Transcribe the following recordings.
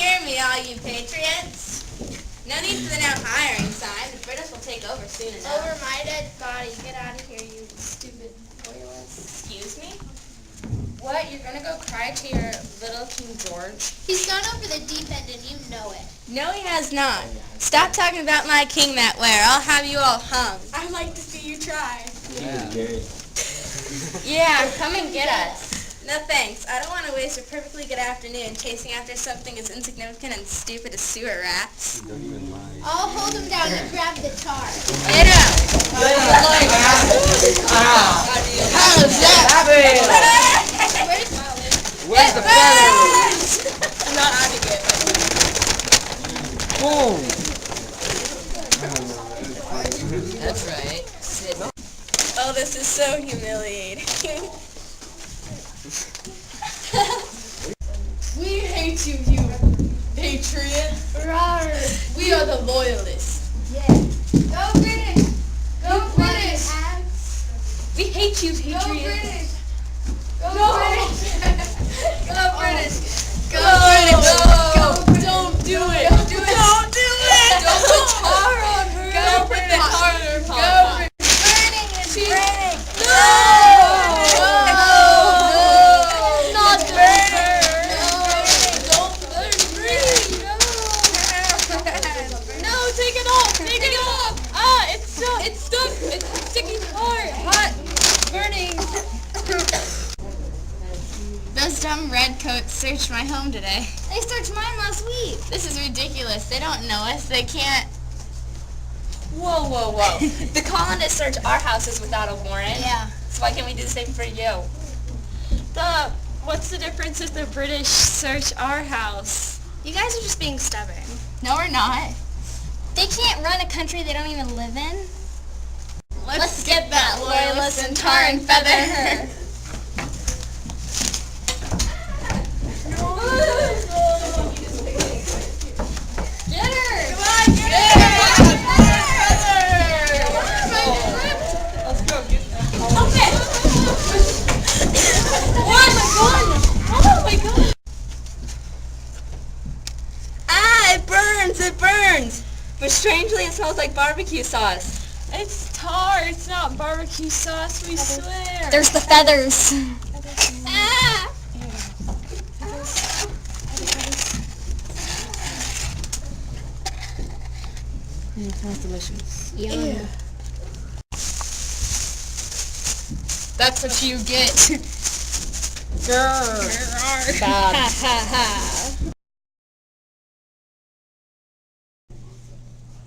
hear me, all you patriots? No need for the now hiring sign. The British will take over soon enough. Over my dead body. Get out of here, you stupid loyalist. Excuse me? What? You're gonna go cry to your little King George? He's gone over the deep end and you know it. No, he has not. Stop talking about my king that way, or I'll have you all hung. I'd like to see you try. Yeah, come and get us. No thanks. I don't want to waste a perfectly good afternoon chasing after something as insignificant and stupid as sewer rats. I'll hold him down and grab the tar. Get up! Where's the feathers? I'm not on it yet. Boom! That's right. Oh, this is so humiliating. We hate you, you patriot. Rawr. We are the loyalists. Yeah. Go British. Go British. We hate you, Go patriots. British. Go Go British. Go British. Go British. Don't do it. Don't do it. Don't do it! Don't put tar on her. Go put the tar on her. Go Go Burning is burning. Not burn! Don't burn me. No, take it off. Take it off. Ah, it's stuck. It's stuck. It's sticky tar. Hot. Burning. Those dumb redcoats searched my home today. They searched mine last week. This is ridiculous. They don't know us. They can't... Whoa, whoa, whoa. The colonists search our houses without a warrant. Yeah. So why can't we do the same for you? What's the difference if the British search our house? You guys are just being stubborn. No, we're not. They can't run a country they don't even live in. Let's get that loyalist and tar and feather her. Get her. Come on, get her! Let's go get that. Oh my god. Ah, it burns, it burns. But strangely, it smells like barbecue sauce. It's tar. It's not barbecue sauce. We swear. There's the feathers. Ah. Smells delicious. Yum. That's what you get.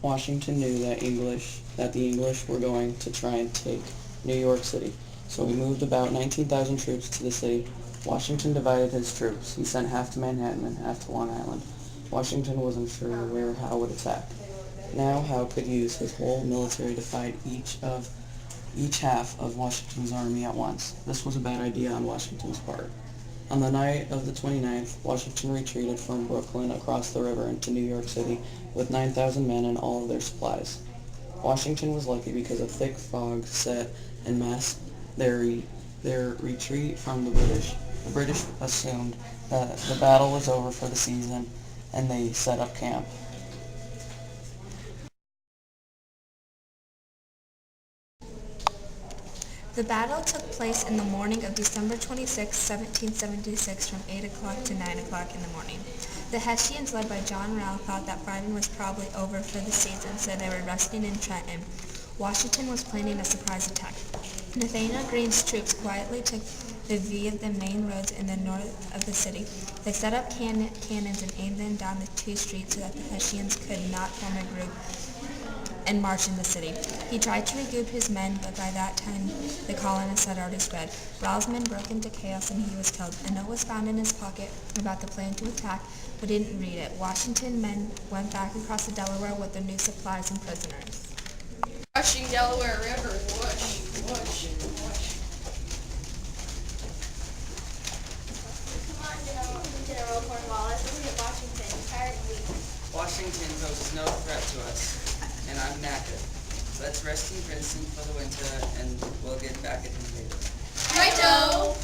Washington knew that the English were going to try and take New York City, so he moved about 19,000 troops to the city. Washington divided his troops. He sent half to Manhattan and half to Long Island. Washington wasn't sure where Howe would attack. Now Howe could use his whole military to fight each half of Washington's army at once. This was a bad idea on Washington's part. On the night of the 29th, Washington retreated from Brooklyn across the river into New York City with 9,000 men and all of their supplies. Washington was lucky because a thick fog set and masked their retreat from the British. The British assumed that the battle was over for the season, and they set up camp. The battle took place in the morning of December 26, 1776 from 8 o'clock to 9 o'clock in the morning. The Hessians, led by John Rowell, thought that fighting was probably over for the season, so they were resting in Trenton. Washington was planning a surprise attack. Nathanael Greene's troops quietly took the V of the main roads in the north of the city. They set up cannons and aimed them down the two streets so that the Hessians could not form a group and march in the city. He tried to regroup his men, but by that time the colonists had already spread. Rowell's men broke into chaos and he was killed. A note was found in his pocket about the plan to attack, but didn't read it. Washington men went back across the Delaware with their new supplies and prisoners. Rushing Delaware River. Whoosh, whoosh, whoosh. Come on, General Cornwallis. Let's get Washington. Tired and weak. Washington poses no threat to us, and I'm knackered. Let's rest in Princeton for the winter, and we'll get back at him later. Righto.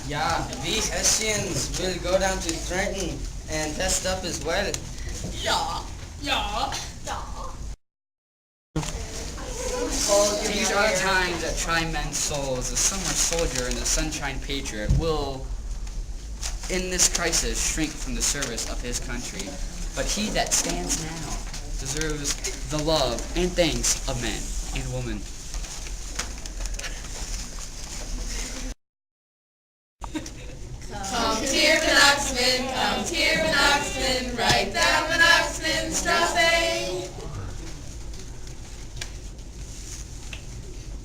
Yeah, we Hessians will go down to Trenton and dressed up as well. Yeah. These are times that try men's souls. The summer soldier and the sunshine patriot will, in this crisis, shrink from the service of his country. But he that stands now deserves the love and thanks of men and women. Come here, Monoxman, come here, Monoxman, right down Monoxman Strasse.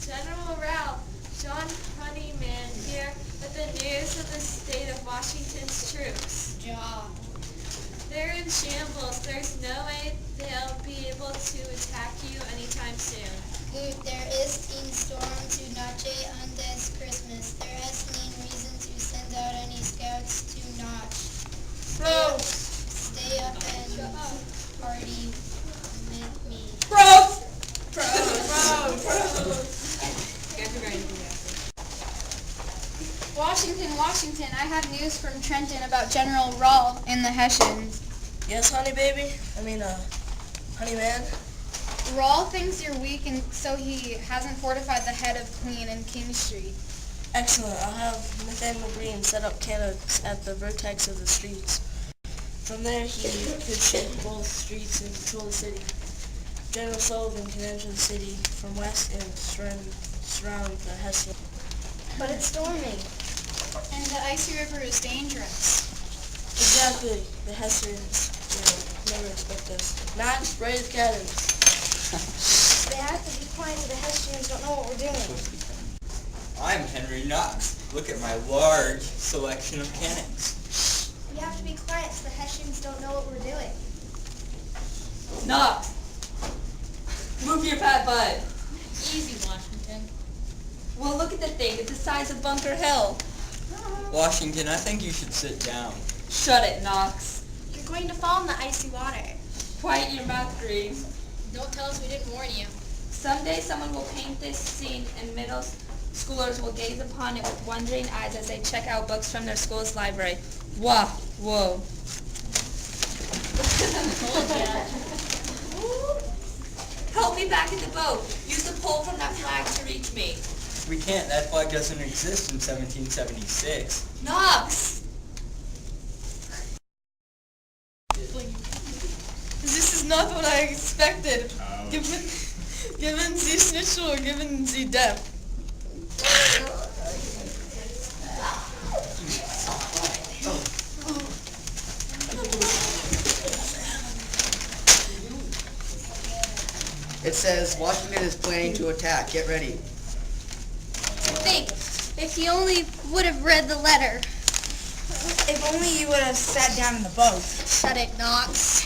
General Ralph, John Honeyman here with the news of the state of Washington's troops. They're in shambles. There's no way they'll be able to attack you anytime soon. Good, there is teen storm to Noche Andes Christmas. There has been reason to send out any scouts to Notch. Stay up and party with me. Washington, I have news from Trenton about General Rahl and the Hessians. Yes, honey baby? Honey man? Rahl thinks you're weak, and so he hasn't fortified the head of Queen and King Street. Excellent. I'll have Nathaniel Green set up cannons at the vertex of the streets. From there, he could shake both streets and control the city. General Sullivan can enter the city from west and surround the Hessians. But it's storming. And the icy river is dangerous. Exactly. The Hessians will never expect us. Not spray the cannons. They have to be quiet so the Hessians don't know what we're doing. I'm Henry Knox. Look at my large selection of cannons. We have to be quiet so the Hessians don't know what we're doing. Knox! Move your fat butt. Easy, Washington. Well, look at the thing. It's the size of Bunker Hill. Washington, I think you should sit down. Shut it, Knox. You're going to fall in the icy water. Quiet your mouth, Green. Don't tell us we didn't warn you. Someday someone will paint this scene and middle schoolers will gaze upon it with wondering eyes as they check out books from their school's library. Wah, whoa. Help me back in the boat. Use the pole from that flag to reach me. We can't. That flag doesn't exist in 1776. Knox! This is not what I expected. Given the schnitzel, given the depth. It says Washington is planning to attack. Get ready. Think, if you only would have read the letter. If only you would have sat down in the boat. Shut it, Knox.